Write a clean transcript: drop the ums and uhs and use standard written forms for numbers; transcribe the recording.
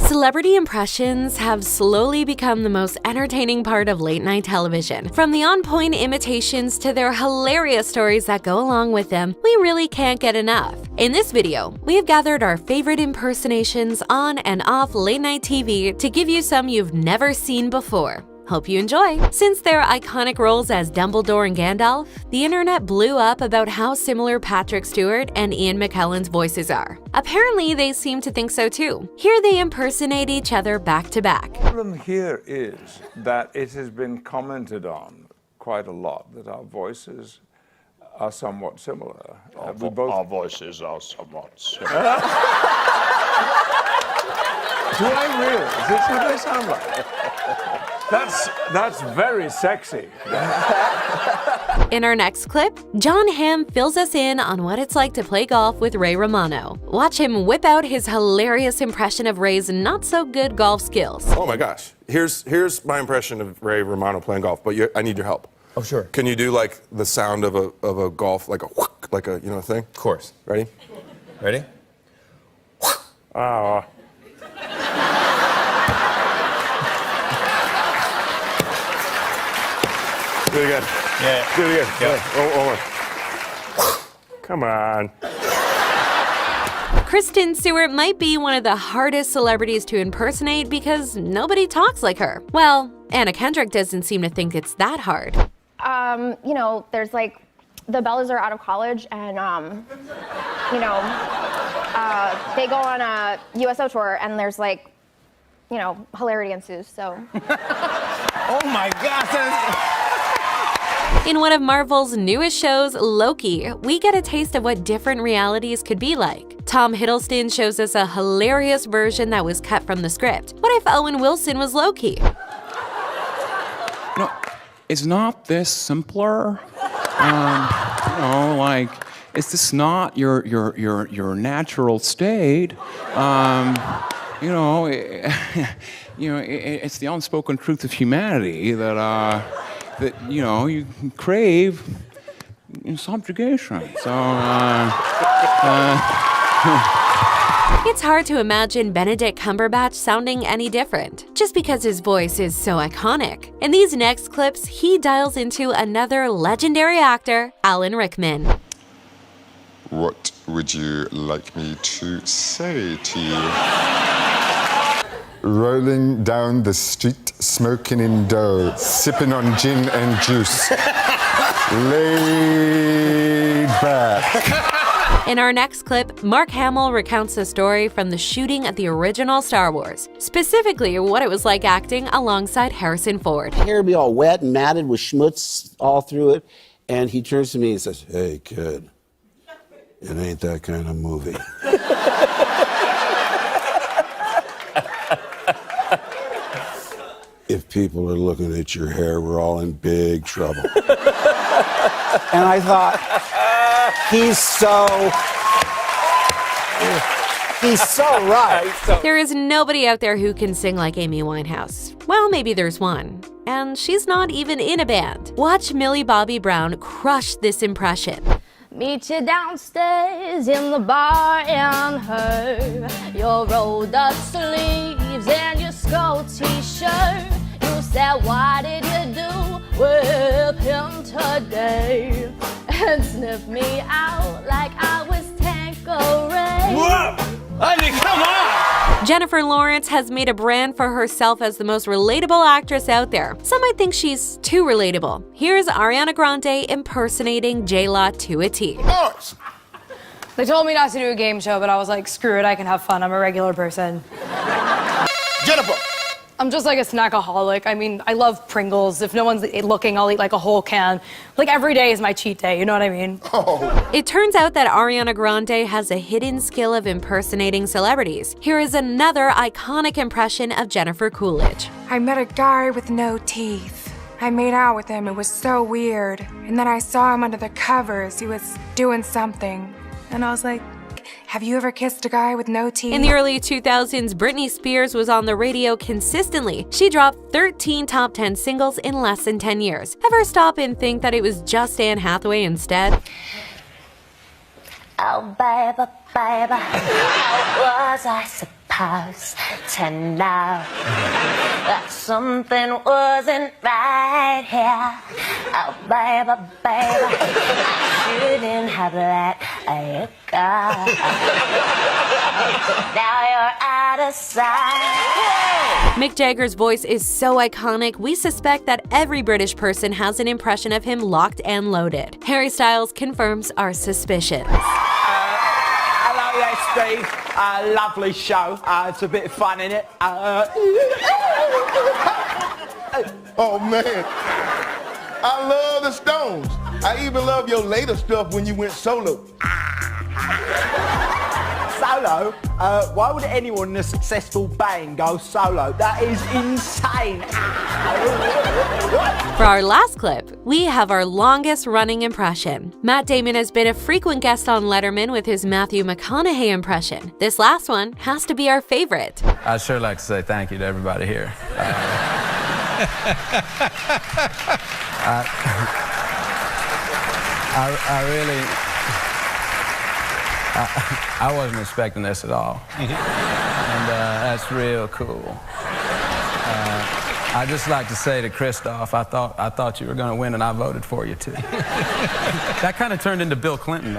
Celebrity impressions have slowly become the most entertaining part of late-night television. From the on-point imitations to their hilarious stories that go along with them, we really can't get enough. In this video, we have gathered our favorite impersonations on and off late-night TV to give you some you've never seen before. Hope you enjoy! Since their iconic roles as Dumbledore and Gandalf, the internet blew up about how similar Patrick Stewart and Ian McKellen's voices are. Apparently, they seem to think so too. Here they impersonate each other back to back. The problem here is that it has been commented on quite a lot that our voices are somewhat similar. Our voices are somewhat similar. Do I really? Is this what they sound like? That's very sexy. In our next clip, John Hamm fills us in on what it's like to play golf with Ray Romano. Watch him whip out his hilarious impression of Ray's not-so-good golf skills. Oh my gosh. Here's my impression of Ray Romano playing golf, but I need your help. Oh, sure. Can you do like the sound of a golf, like a whack, like a, you know, thing? Of course. Ready? Ready? Ah. Do it again. Yeah. Do it again. Yeah. One more. Come on. Kristen Stewart might be one of the hardest celebrities to impersonate because nobody talks like her. Well, Anna Kendrick doesn't seem to think it's that hard. You know, there's like, the Bellas are out of college and, you know, they go on a USO tour and there's like, you know, hilarity ensues, so. Oh my gosh! In one of Marvel's newest shows, Loki, we get a taste of what different realities could be like. Tom Hiddleston shows us a hilarious version that was cut from the script. What if Owen Wilson was Loki? No, it's not this simpler. You know, like, it's just not your natural state. You know, it's the unspoken truth of humanity that you know, you crave subjugation. So, It's hard to imagine Benedict Cumberbatch sounding any different, just because his voice is so iconic. In these next clips, he dials into another legendary actor, Alan Rickman. What would you like me to say to you? Rolling down the street, smoking in dough, sipping on gin and juice. Laid back. In our next clip, Mark Hamill recounts a story from the shooting of the original Star Wars, specifically what it was like acting alongside Harrison Ford. Hair would be all wet and matted with schmutz all through it, and he turns to me and says, "Hey, kid, it ain't that kind of movie." If people are looking at your hair, we're all in big trouble. And I thought, he's so right. There is nobody out there who can sing like Amy Winehouse. Well, maybe there's one. And she's not even in a band. Watch Millie Bobby Brown crush this impression. Meet you downstairs in the bar and her your rolled up sleeves and your skull t-shirt. You said, what did you do with him today? And sniffed me out like I was Tanqueray. Whoa! I mean, come on! Jennifer Lawrence has made a brand for herself as the most relatable actress out there. Some might think she's too relatable. Here's Ariana Grande impersonating J-Law to a T. They told me not to do a game show, but I was like, screw it, I can have fun. I'm a regular person. Jennifer! I'm just like a snackaholic. I mean, I love Pringles. If no one's looking, I'll eat like a whole can. Like every day is my cheat day, you know what I mean? Oh. It turns out that Ariana Grande has a hidden skill of impersonating celebrities. Here is another iconic impression of Jennifer Coolidge. I met a guy with no teeth. I made out with him. It was so weird. And then I saw him under the covers. He was doing something. And I was like, have you ever kissed a guy with no teeth? In the early 2000s, Britney Spears was on the radio consistently. She dropped 13 top 10 singles in less than 10 years. Ever stop and think that it was just Anne Hathaway instead? Oh, baby, baby, how was I supposed house to know that something wasn't right here. Oh, baby, baby, I shouldn't have let you go. Now you're out of sight. Mick Jagger's voice is so iconic, we suspect that every British person has an impression of him locked and loaded. Harry Styles confirms our suspicions. Hello there, Steve. Lovely show. It's a bit of fun in it. Oh, man. I love the Stones. I even love your later stuff when you went solo. Solo? Why would anyone in a successful band go solo? That is insane. For our last clip, we have our longest running impression. Matt Damon has been a frequent guest on Letterman with his Matthew McConaughey impression. This last one has to be our favorite. I'd sure like to say thank you to everybody here. I really... I wasn't expecting this at all. And that's real cool. I'd just like to say to Christoph, I thought you were going to win and I voted for you too. That kind of turned into Bill Clinton.